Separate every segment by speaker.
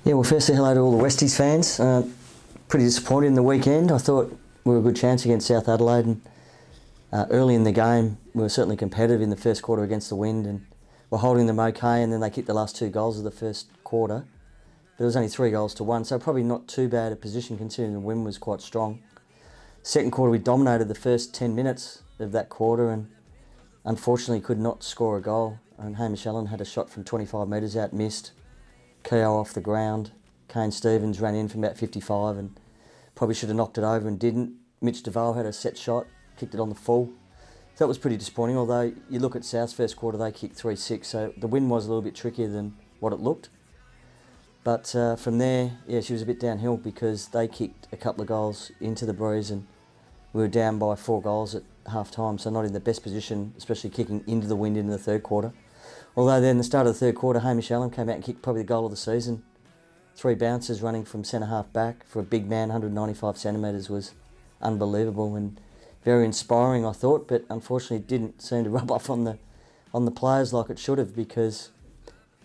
Speaker 1: Yeah, well, firstly, hello to all the Westies fans. Pretty disappointed in the weekend. I thought we were a good chance against South Adelaide, and early in the game we were certainly competitive in the first quarter against the Wind, and we're holding them okay, and then they kicked the last 2 goals of the first quarter. But it was only 3-1, so probably not too bad a position considering the Wind was quite strong. Second quarter we dominated the first 10 minutes of that quarter and unfortunately could not score a goal. And Hamish Allen had a shot from 25 metres out, missed. Keogh off the ground. Kane Stevens ran in from about 55 and probably should have knocked it over and didn't. Mitch DeVale had a set shot, kicked it on the full. So that was pretty disappointing, although you look at South's first quarter, they kicked 3-6, so the win was a little bit trickier than what it looked. But from there, yeah, she was a bit downhill because they kicked a couple of goals into the Breeze and we were down by 4 goals at half time, so not in the best position, especially kicking into the Wind in the third quarter. Although then the start of the third quarter, Hamish Allen came out and kicked probably the goal of the season. 3 bounces running from centre-half back for a big man, 195 centimetres, was unbelievable and very inspiring, I thought, but unfortunately it didn't seem to rub off on the players like it should have, because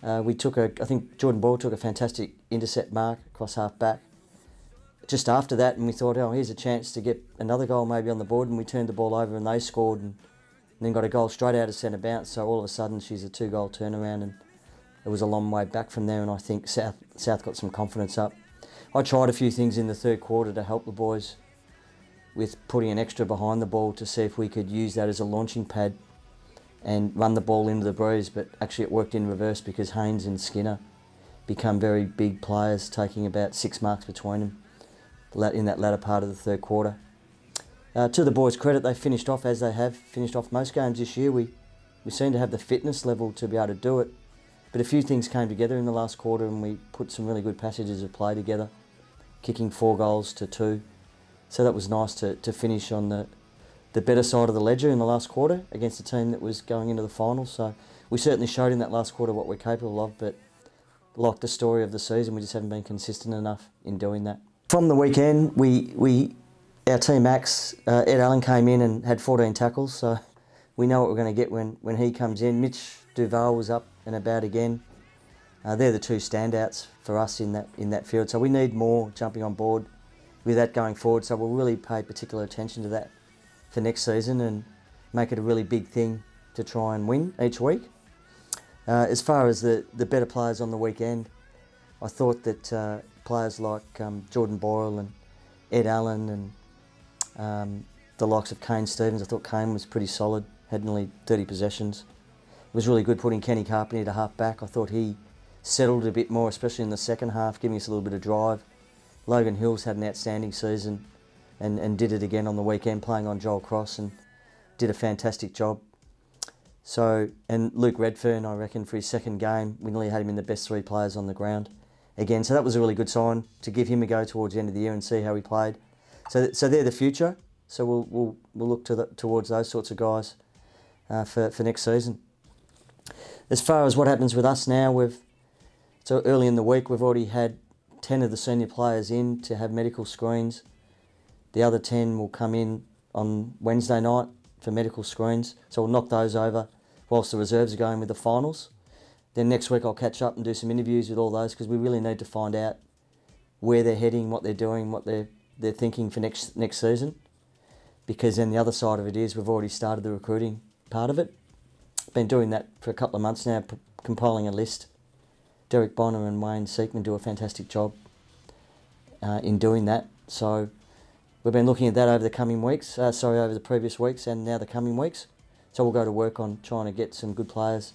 Speaker 1: I think Jordan Ball took a fantastic intercept mark across half-back just after that, and we thought, oh, here's a chance to get another goal maybe on the board, and we turned the ball over and they scored and then got a goal straight out of centre bounce, so all of a sudden she's a 2-goal turnaround, and it was a long way back from there, and I think South got some confidence up. I tried a few things in the third quarter to help the boys with putting an extra behind the ball to see if we could use that as a launching pad and run the ball into the Breeze, but actually it worked in reverse because Haynes and Skinner become very big players, taking about 6 marks between them in that latter part of the third quarter. To the boys' credit, they finished off as they have finished off most games this year. We seem to have the fitness level to be able to do it, but a few things came together in the last quarter and we put some really good passages of play together, kicking 4 goals to 2. So that was nice to finish on the better side of the ledger in the last quarter against a team that was going into the finals. So we certainly showed in that last quarter what we're capable of, but like the story of the season, we just haven't been consistent enough in doing that. From the weekend, our team max, Ed Allen, came in and had 14 tackles, so we know what we're going to get when he comes in. Mitch Duval was up and about again. They're the 2 standouts for us in that field, so we need more jumping on board with that going forward, so we'll really pay particular attention to that for next season and make it a really big thing to try and win each week. As far as the better players on the weekend, I thought that players like Jordan Boyle and Ed Allen and the likes of Kane Stevens, I thought Kane was pretty solid, had nearly 30 possessions. It was really good putting Kenny Carpenter to half back. I thought he settled a bit more, especially in the second half, giving us a little bit of drive. Logan Hills had an outstanding season and did it again on the weekend, playing on Joel Cross, and did a fantastic job. So, and Luke Redfern, I reckon, for his second game, we nearly had him in the best 3 players on the ground again. So that was a really good sign to give him a go towards the end of the year and see how he played. So they're the future. So we'll look towards those sorts of guys for next season. As far as what happens with us now, so early in the week we've already had 10 of the senior players in to have medical screens. The other 10 will come in on Wednesday night for medical screens. So we'll knock those over whilst the reserves are going with the finals. Then next week I'll catch up and do some interviews with all those, because we really need to find out where they're heading, what they're doing, what they're thinking for next season. Because then the other side of it is we've already started the recruiting part of it. Been doing that for a couple of months now, compiling a list. Derek Bonner and Wayne Seekman do a fantastic job in doing that. So we've been looking at that over the coming weeks, over the previous weeks and now the coming weeks. So we'll go to work on trying to get some good players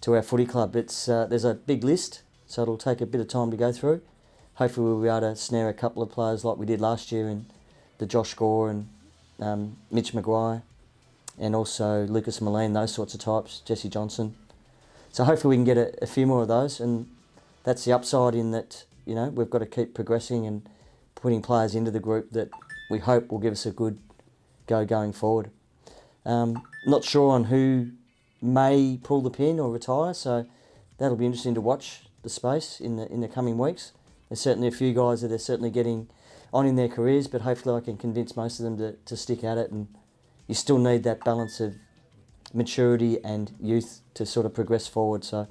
Speaker 1: to our footy club. There's a big list, so it'll take a bit of time to go through. Hopefully we'll be able to snare a couple of players like we did last year in the Josh Gore and Mitch Maguire, and also Lucas Moline, those sorts of types, Jesse Johnson. So hopefully we can get a few more of those, and that's the upside in that, you know, we've got to keep progressing and putting players into the group that we hope will give us a good go going forward. Not sure on who may pull the pin or retire, so that'll be interesting to watch the space in the coming weeks. There's certainly a few guys that are certainly getting on in their careers, but hopefully I can convince most of them to stick at it, and you still need that balance of maturity and youth to sort of progress forward. So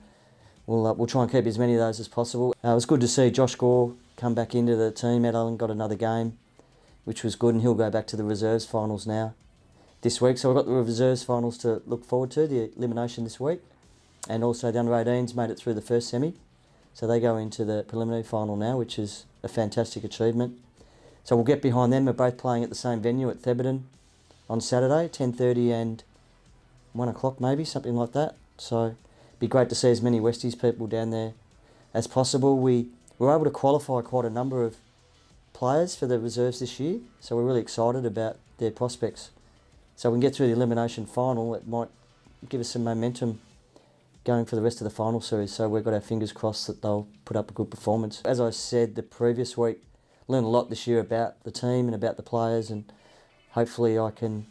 Speaker 1: we'll try and keep as many of those as possible. It was good to see Josh Gore come back into the team. Ed Allen got another game, which was good, and he'll go back to the reserves finals now this week. So we've got the reserves finals to look forward to, the elimination this week, and also the under-18s made it through the first semi. So they go into the preliminary final now, which is a fantastic achievement. So we'll get behind them. We're both playing at the same venue at Theberton on Saturday, 10:30 and 1 o'clock maybe, something like that. So it'd be great to see as many Westies people down there as possible. We were able to qualify quite a number of players for the reserves this year, so we're really excited about their prospects. So we can get through the elimination final. It might give us some momentum going for the rest of the final series, so we've got our fingers crossed that they'll put up a good performance. As I said the previous week, learned a lot this year about the team and about the players, and hopefully I can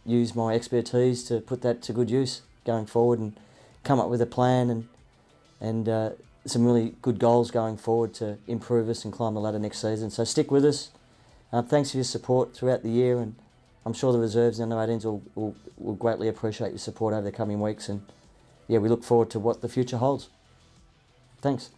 Speaker 1: use my expertise to put that to good use going forward and come up with a plan and some really good goals going forward to improve us and climb the ladder next season. So stick with us. Thanks for your support throughout the year, and I'm sure the reserves and under-18s will greatly appreciate your support over the coming weeks, and yeah, we look forward to what the future holds. Thanks.